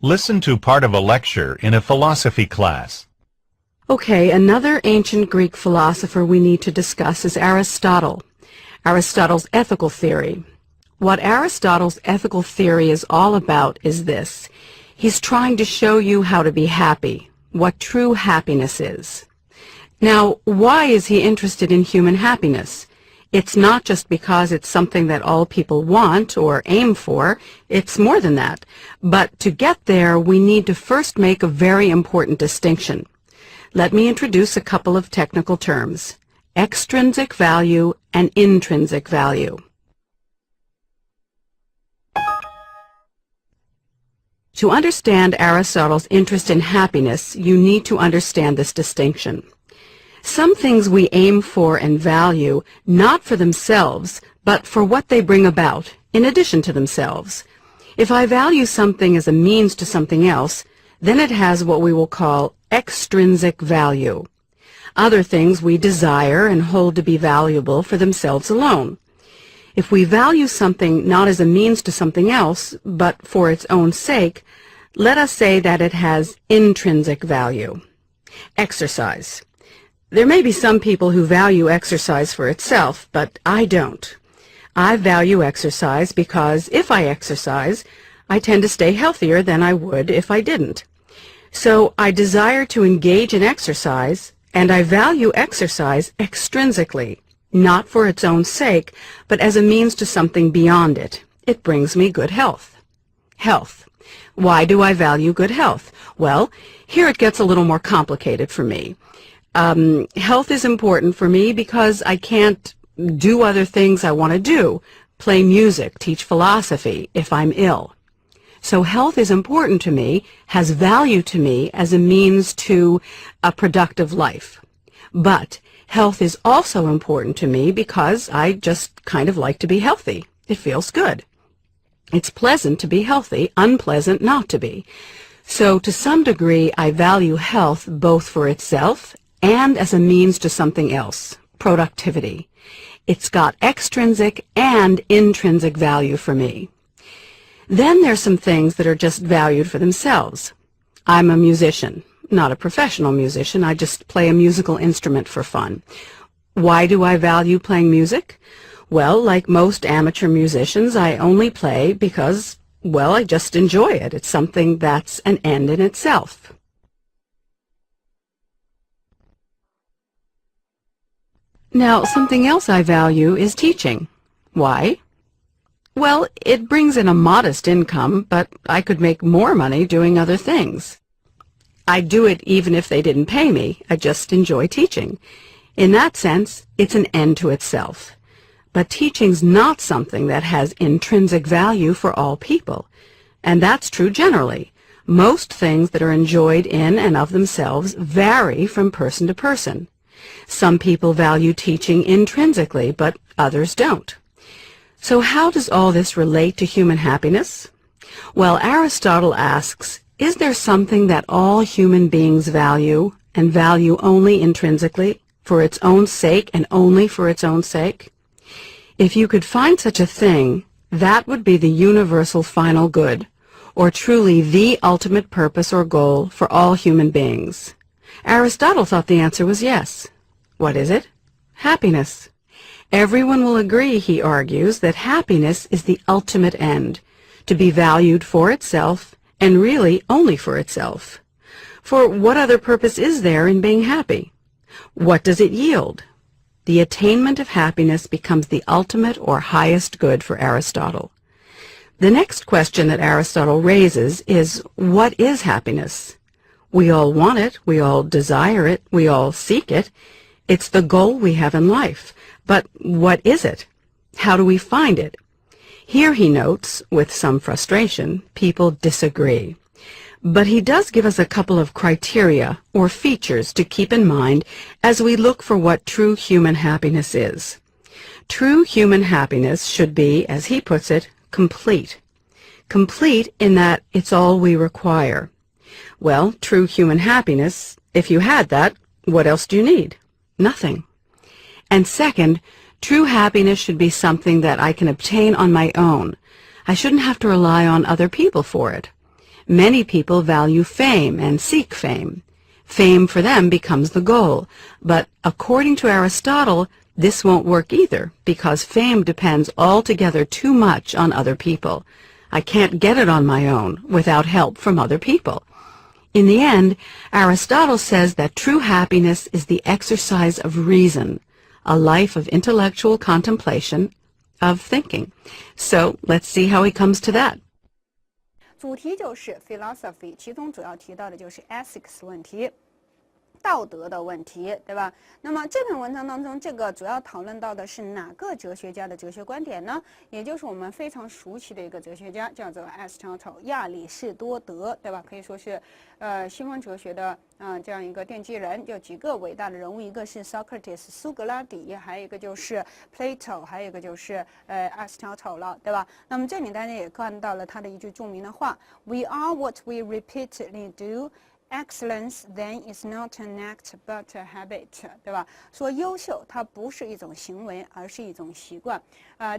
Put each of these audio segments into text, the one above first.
Listen to part of a lecture in a philosophy class. Okay, another ancient Greek philosopher we need to discuss is Aristotle. Aristotle's ethical theory. What Aristotle's ethical theory is all about is this. He's trying to show you how to be happy, what true happiness is. Now, why is he interested in human happiness? It's not just because it's something that all people want or aim for. It's more than that. But to get there, we need to first make a very important distinction. Let me introduce a couple of technical terms: extrinsic value and intrinsic value. To understand Aristotle's interest in happiness, you need to understand this distinction. Some things we aim for and value not for themselves, but for what they bring about, in addition to themselves. If I value something as a means to something else, then it has what we will call extrinsic value. Other things we desire and hold to be valuable for themselves alone. If we value something not as a means to something else, but for its own sake, let us say that it has intrinsic value. Exercise. There may be some people who value exercise for itself, but I don't. I value exercise because if I exercise, I tend to stay healthier than I would if I didn't. So I desire to engage in exercise, and I value exercise extrinsically, not for its own sake, but as a means to something beyond it. It brings me good health. Health. Why do I value good health? Well, here it gets a little more complicated for me. Health is important for me because I can't do other things I want to do, play music, teach philosophy, if I'm ill. So health is important to me, has value to me as a means to a productive life. But health is also important to me because I just kind of like to be healthy. It feels good. It's pleasant to be healthy, unpleasant not to be. So to some degree, I value health both for itself and as a means to something else, productivity. It's got extrinsic and intrinsic value for me. Then there's some things that are just valued for themselves. I'm a musician, not a professional musician. I just play a musical instrument for fun. Why do I value playing music? Well, like most amateur musicians, I only play because, well, I just enjoy it. It's something that's an end in itself. Now, something else I value is teaching. Why? Well, it brings in a modest income, but I could make more money doing other things. I'd do it even if they didn't pay me. I just enjoy teaching. In that sense, it's an end to itself. But teaching's not something that has intrinsic value for all people. And that's true generally. Most things that are enjoyed in and of themselves vary from person to person. Some people value teaching intrinsically, but others don't. So how does all this relate to human happiness? Well, Aristotle asks, is there something that all human beings value, and value only intrinsically, for its own sake and only for its own sake? If you could find such a thing, that would be the universal final good, or truly the ultimate purpose or goal for all human beings. Aristotle thought the answer was yes. What is it? Happiness. Everyone will agree, he argues, that happiness is the ultimate end, to be valued for itself, and really only for itself. For what other purpose is there in being happy? What does it yield? The attainment of happiness becomes the ultimate or highest good for Aristotle. The next question that Aristotle raises is, what is happiness? We all want it, we all desire it, we all seek it. It's the goal we have in life. But what is it? How do we find it? Here, he notes, with some frustration, people disagree. But he does give us a couple of criteria or features to keep in mind as we look for what true human happiness is. True human happiness should be, as he puts it, complete. Complete in that it's all we require. Well, true human happiness, if you had that, what else do you need? Nothing. And second, true happiness should be something that I can obtain on my own. I shouldn't have to rely on other people for it. Many people value fame and seek fame. Fame for them becomes the goal. But according to Aristotle, this won't work either, because fame depends altogether too much on other people. I can't get it on my own without help from other people. In the end, Aristotle says that true happiness is the exercise of reason, a life of intellectual contemplation, of thinking. So let's see how he comes to that. 主题就是 philosophy， 其中主要提到的就是 ethics 问题。道德的问题，对吧？那么这篇文章当中，这个主要讨论到的是哪个哲学家的哲学观点呢？也就是我们非常熟悉的一个哲学家，叫做 Aristotle 亚里士多德，对吧？可以说是西方哲学的这样一个奠基人。有几个伟大的人物，一个是 Socrates 苏格拉底，还有一个就是 Plato， 还有一个就是Aristotle 了，对吧？那么这里大家也看到了他的一句著名的话 ：We are what we repeatedly do。Excellence then is not an act but a habit， 对吧？说优秀它不是一种行为，而是一种习惯。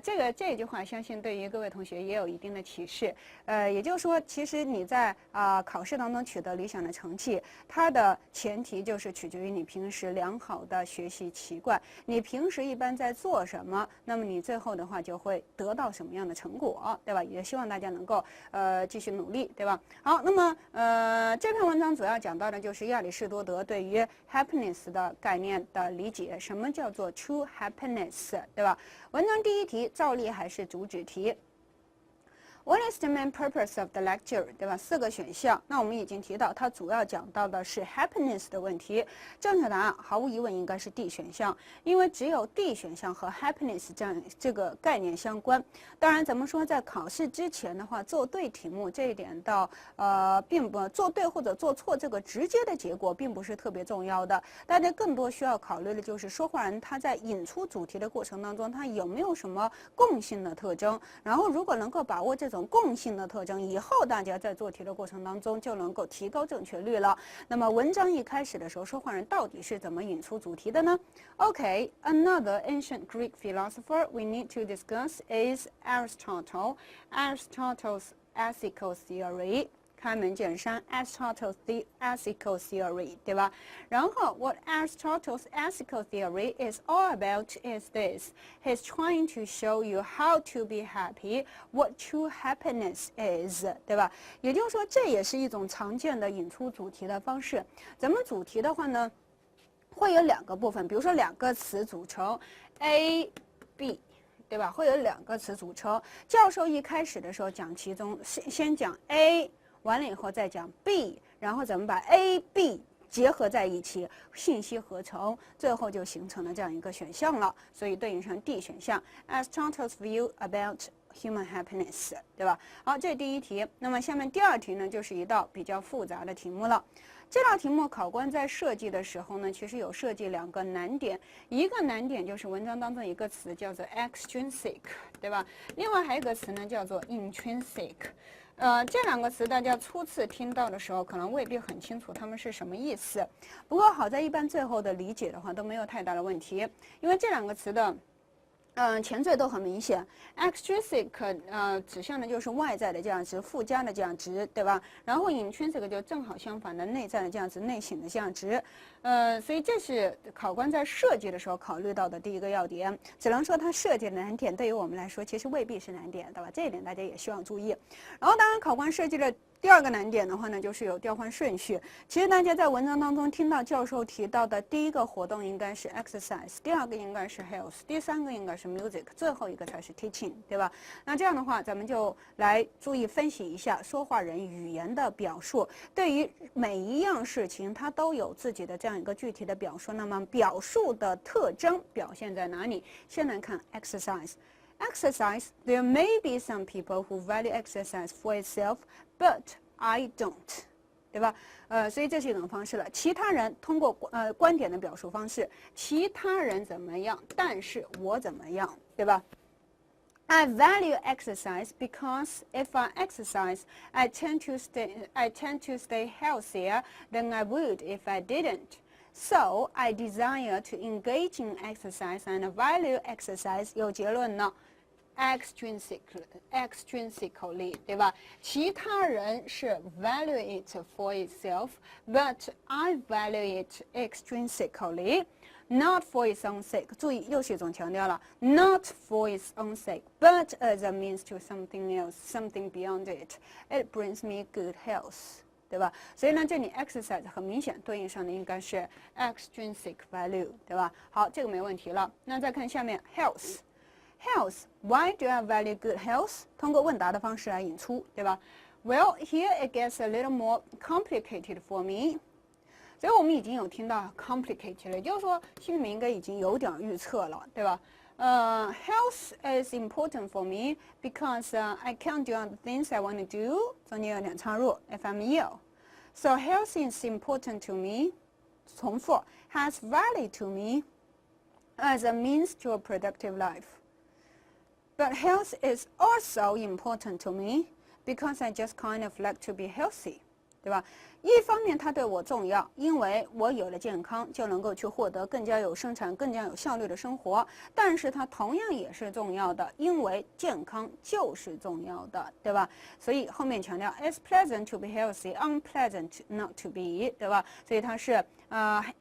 这句话相信对于各位同学也有一定的启示。也就是说，其实你在考试当中取得理想的成绩，它的前提就是取决于你平时良好的学习习惯。你平时一般在做什么，那么你最后的话就会得到什么样的成果，对吧？也希望大家能够继续努力，对吧？好，那么这篇文章主要讲到的就是亚里士多德对于 happiness 的概念的理解，什么叫做 true happiness， 对吧？文章第一题照例还是主旨题。What is the main purpose of the lecture？ 对吧？4个选项。那我们已经提到，它主要讲到的是 happiness 的问题。正确答案毫无疑问应该是 D 选项，因为只有 D 选项和 happiness 这个概念相关。当然，咱们说在考试之前的话，做对题目这一点并不做对或者做错这个直接的结果并不是特别重要的。大家更多需要考虑的就是说话人他在引出主题的过程当中，他有没有什么共性的特征。然后，如果能够把握这种共性的特征，以后大家在做题的过程当中就能够提高正确率了。那么文章一开始的时候，说话人到底是怎么引出主题的呢 ？Okay, another ancient Greek philosopher we need to discuss is Aristotle. Aristotle's ethical theory. 开门见山 ，Aristotle's the ethical theory， 对吧？然后 ，what Aristotle's ethical theory is all about is this: he's trying to show you how to be happy, what true happiness is， 对吧？也就是说，这也是一种常见的引出主题的方式。咱们主题的话呢，会有2个部分，比如说2个词组成 A、B。对吧？会有2个词组成。教授一开始的时候讲其中，先讲 A， 完了以后再讲 B， 然后咱们把 A、B 结合在一起，信息合成，最后就形成了这样一个选项了。所以对应成 D 选项 ，Aristotle's view about human happiness， 对吧？好，这是第一题。那么下面第2题呢，就是一道比较复杂的题目了。这道题目考官在设计的时候呢，其实有设计2个难点，一个难点就是文章当中一个词叫做 extrinsic， 对吧？另外还有一个词呢叫做 intrinsic。这2个词大家初次听到的时候，可能未必很清楚它们是什么意思。不过好在一般最后的理解的话都没有太大的问题，因为这2个词的前缀都很明显 ，extrinsic 指向的就是外在的价值、附加的价值，对吧？然后 intrinsic 就正好相反的内在的价值、内省的价值。所以这是考官在设计的时候考虑到的第一个要点。只能说他设计的难点对于我们来说其实未必是难点，对吧？这一点大家也希望注意。然后当然考官设计的第2个难点的话呢，就是有调换顺序。其实大家在文章当中听到教授提到的第1个活动应该是 exercise， 第2个应该是 health， 第3个应该是 music， 最后一个才是 teaching， 对吧？那这样的话，咱们就来注意分析一下说话人语言的表述。对于每一样事情，它都有自己的这样一个具体的表述。那么表述的特征表现在哪里？先来看 exercise。Exercise, there may be some people who value exercise for itself, but I don't， 对吧？所以这是一种方式了。其他人通过观点的表述方式，其他人怎么样，但是我怎么样，对吧？I value exercise because if I exercise, I tend to stay healthier than I would if I didn't. So I desire to engage in exercise and value exercise. 有结论了。extrinsically， 对吧？其他人是 value it for itself, but I value it extrinsically, not for its own sake. 注意，又是一种强调了 ，not for its own sake, but as a means to something else, something beyond it. It brings me good health. 对吧？所以呢，这里 exercise 很明显对应上的应该是 extrinsic value， 对吧？好，这个没问题了。那再看下面 health。Health, why do I value good health? 通过问答的方式来引出，对吧 ？Well, here it gets a little more complicated for me. 所以我们已经有听到 complicated 了，也就是说心里面应该已经有点预测了，对吧？Health is important for me because I can't do other things I want to do. 中间有点插入 if I'm ill. So health is important to me. 重复 has value to me as a means to a productive life. But health is also important to me because I just kind of like to be healthy. 对吧？一方面它对我重要，因为我有了健康，就能够去获得更加有生产、更加有效率的生活。但是它同样也是重要的，因为健康就是重要的，对吧？所以后面强调 ，it's pleasant to be healthy, unpleasant not to be， 对吧？所以它是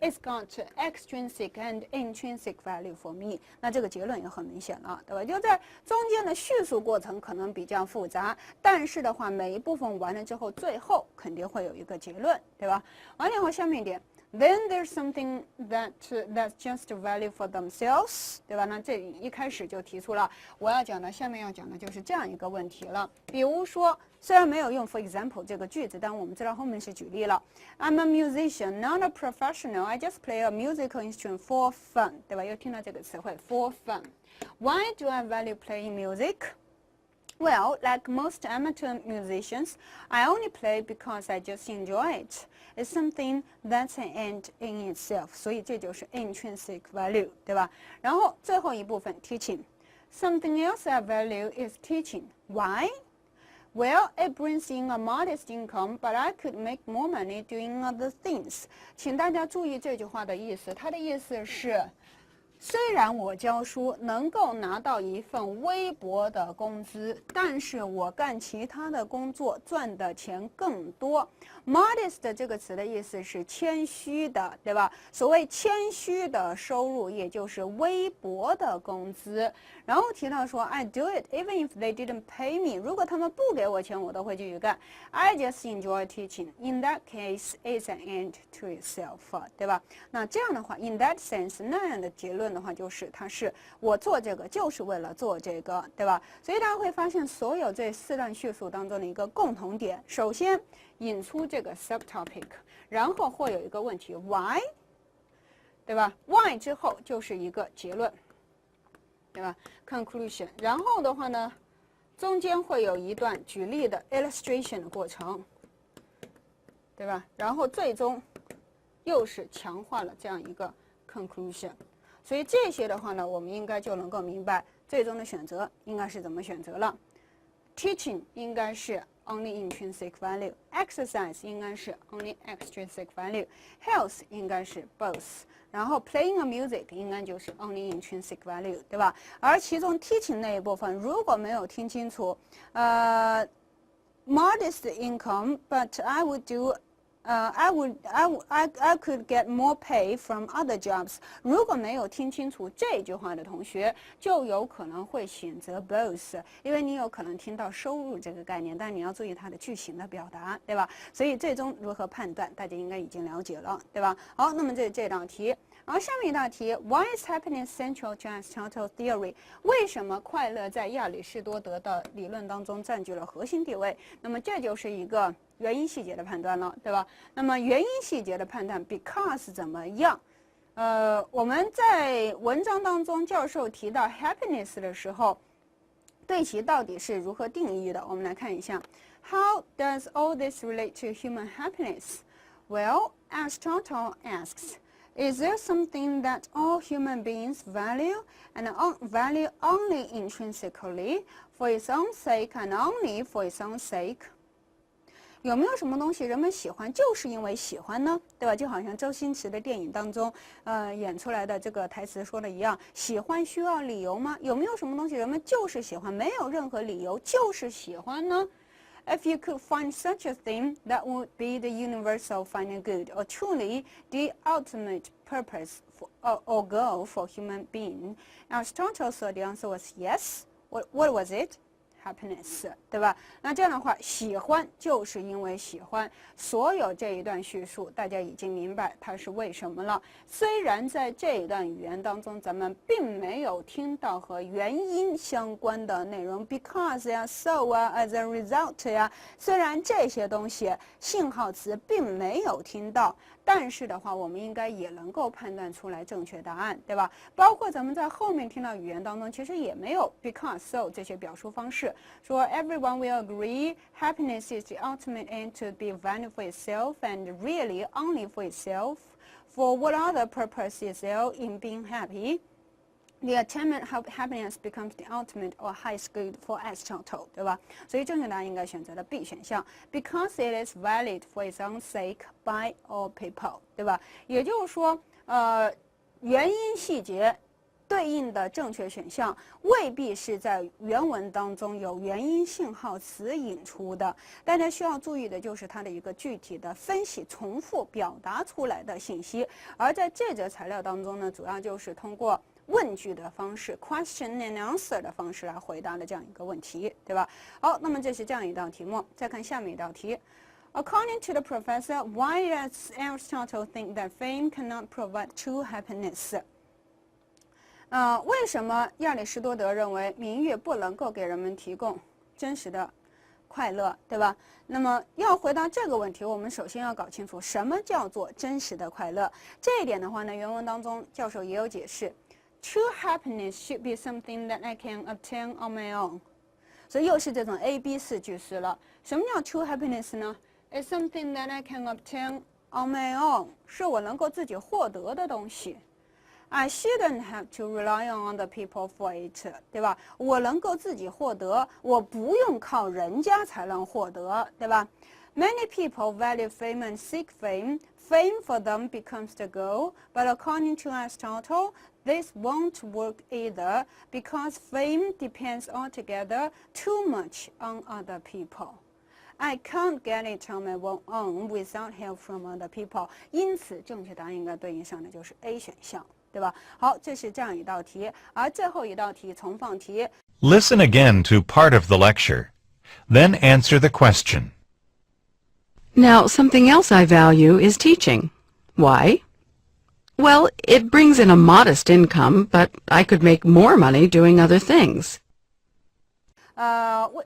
it's got extrinsic and intrinsic value for me。那这个结论也很明显了，对吧？就在中间的叙述过程可能比较复杂，但是的话，每一部分完了之后，最后肯定会有一个结论，对吧？完了以后，下面一点 ，then there's something that's just value for themselves， 对吧？那这里一开始就提出了我要讲的，下面要讲的就是这样一个问题了。比如说，虽然没有用 for example 这个句子，但我们知道后面是举例了。I'm a musician, not a professional. I just play a musical instrument for fun， 对吧？又听到这个词汇 for fun。Why do I value playing music?Well, like most amateur musicians, I only play because I just enjoy it. It's something that's an end in itself. 所以这就是 intrinsic value， 对吧？然后最后一部分 teaching. Something else I value is teaching. Why? Well, it brings in a modest income, but I could make more money doing other things. 请大家注意这句话的意思，它的意思是。虽然我教书能够拿到一份微薄的工资，但是我干其他的工作赚的钱更多。Modest 这个词的意思是谦虚的，对吧？所谓谦虚的收入，也就是微薄的工资。然后提到说 I do it even if they didn't pay me. 如果他们不给我钱，我都会继续干。I just enjoy teaching. In that case, it's an end to itself， 对吧？那这样的话 ，in that sense， 那样的结论的话，就是它是我做这个就是为了做这个，对吧？所以大家会发现，所有这四段叙述当中的一个共同点，首先引出这个 subtopic， 然后会有一个问题 why， 对吧 ？why 之后就是一个结论，对吧 ？conclusion， 然后的话呢，中间会有一段举例的 illustration 的过程，对吧？然后最终又是强化了这样一个 conclusion。所以这些的话呢，我们应该就能够明白最终的选择应该是怎么选择了。Teaching 应该是 only intrinsic value， exercise 应该是 only extrinsic value， health 应该是 both， 然后 playing a music 应该就是 only intrinsic value， 对吧？而其中 teaching 那一部分如果没有听清楚，modest income, but I would do。I could get more pay from other jobs. 如果没有听清楚这句话的同学，就有可能会选择 both， 因为你有可能听到收入这个概念，但你要注意它的句型的表达，对吧？所以最终如何判断，大家应该已经了解了，对吧？好，那么这道题。然后下面一道题 ，Why is happiness central to Aristotle theory？ 为什么快乐在亚里士多德的理论当中占据了核心地位？那么这就是一个原因细节的判断了，对吧？那么原因细节的判断 ，because 怎么样？我们在文章当中教授提到 happiness 的时候，对其到底是如何定义的？我们来看一下 ，How does all this relate to human happiness? Well, Aristotle asks.Is there something that all human beings value and value only intrinsically for its own sake and only for its own sake? 有没有什么东西人们喜欢就是因为喜欢呢？对吧？就好像周星驰的电影当中，演出来的这个台词说的一样，喜欢需要理由吗？有没有什么东西人们就是喜欢，没有任何理由就是喜欢呢？If you could find such a thing, that would be the universal final good, or truly the ultimate purpose or goal for human being. Aristotle thought the answer was yes. What was it? Happiness， 对吧？那这样的话，喜欢就是因为喜欢。所有这一段叙述，大家已经明白它是为什么了。虽然在这一段语言当中，咱们并没有听到和原因相关的内容 ，because 呀、so 啊、as a result 呀，虽然这些东西信号词并没有听到。但是的话，我们应该也能够判断出来正确答案，对吧？包括咱们在后面听到语言当中，其实也没有 because so 这些表述方式。说 everyone will agree happiness is the ultimate aim to be value for itself and really only for itself. For what other purpose is there in being happy? The attainment of happiness becomes the ultimate or highest good for Aristotle， 对吧？所以正确答案应该选择了 B 选项 ，because it is valid for its own sake by all people， 对吧？也就是说，原因细节对应的正确选项未必是在原文当中有原因信号词引出的，大家需要注意的就是它的一个具体的分析、重复表达出来的信息。而在这则材料当中呢，主要就是通过问句的方式 question and answer 的方式来回答的这样一个问题，对吧？好，那么这是这样一道题目。再看下面一道题。According to the professor, why does Aristotle think that fame cannot provide true happiness? 为什么亚里士多德认为名誉不能够给人们提供真实的快乐，对吧？那么要回答这个问题，我们首先要搞清楚什么叫做真实的快乐。这一点的话呢，原文当中教授也有解释。True happiness should be something that I can obtain on my own。所以又是这种 A、B、4句式了。什么叫 true happiness 呢？ It's something that I can obtain on my own， 是我能够自己获得的东西。I shouldn't have to rely on other people for it， 对吧？我能够自己获得，我不用靠人家才能获得，对吧？ Many people value fame and seek fame. Fame for them becomes the goal, but according to Aristotle, this won't work either because fame depends altogether too much on other people. I can't get it on my own without help from other people. 因此，正确答案应该对应上的就是 A 选项，对吧？好，这是这样一道题，而最后一道题重放题。Listen again to part of the lecture, then answer the question. Now, something else I value is teaching. Why? Well, it brings in a modest income, but I could make more money doing other things.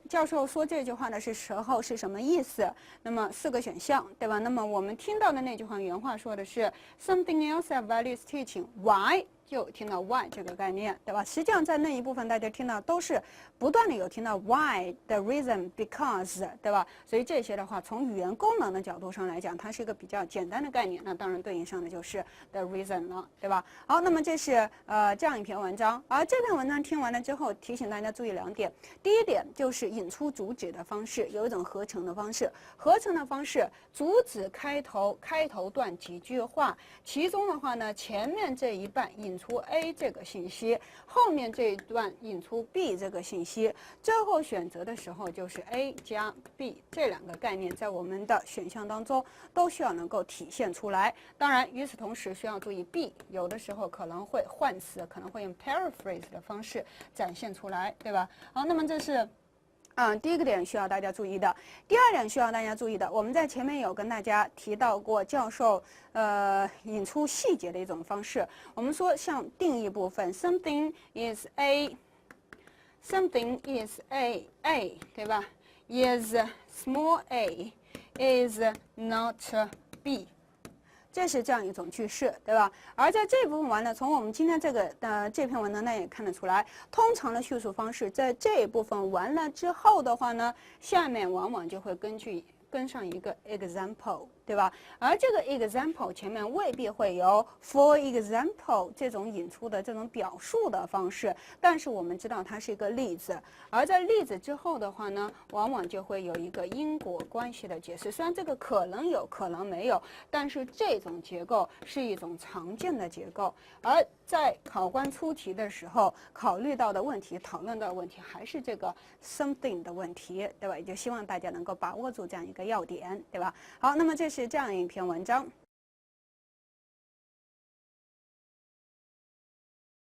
教授说这句话的时候是什么意思？那么4个选项，对吧？那么我们听到的那句话原话说的是 Something else I value is teaching. Why? 就听到 why 这个概念，对吧？实际上在那一部分大家听到都是不断的有听到 why, the reason, because， 对吧？所以这些的话，从语言功能的角度上来讲，它是一个比较简单的概念。那当然对应上的就是 the reason 了，对吧？好，那么这是这样一篇文章。而这篇文章听完了之后，提醒大家注意2点。第一点就是引出主旨的方式，有一种合成的方式。合成的方式，主旨开头段几句话，其中的话呢，前面这一半引出 A 这个信息，后面这一段引出 B 这个信息，最后选择的时候就是 A 加 B 这2个概念在我们的选项当中都需要能够体现出来。当然，与此同时需要注意 B 有的时候可能会换词，可能会用 paraphrase 的方式展现出来，对吧？好，那么这是第一个点需要大家注意的。第二点需要大家注意的，我们在前面有跟大家提到过教授引出细节的一种方式。我们说像定义部分 something is A， something is A， 对吧？ is small a is not B。这是这样一种句式，对吧？而在这部分完了，从我们今天这个这篇文章呢也看得出来，通常的叙述方式在这一部分完了之后的话呢，下面往往就会根据跟上一个 example， 对吧？而这个 example 前面未必会有 for example 这种引出的这种表述的方式，但是我们知道它是一个例子，而在例子之后的话呢，往往就会有一个因果关系的解释。虽然这个可能有可能没有，但是这种结构是一种常见的结构，而在考官出题的时候考虑到的问题、讨论到的问题还是这个 something 的问题，对吧？也就希望大家能够把握住这样一个要点，对吧？好，那么这是这样一篇文章。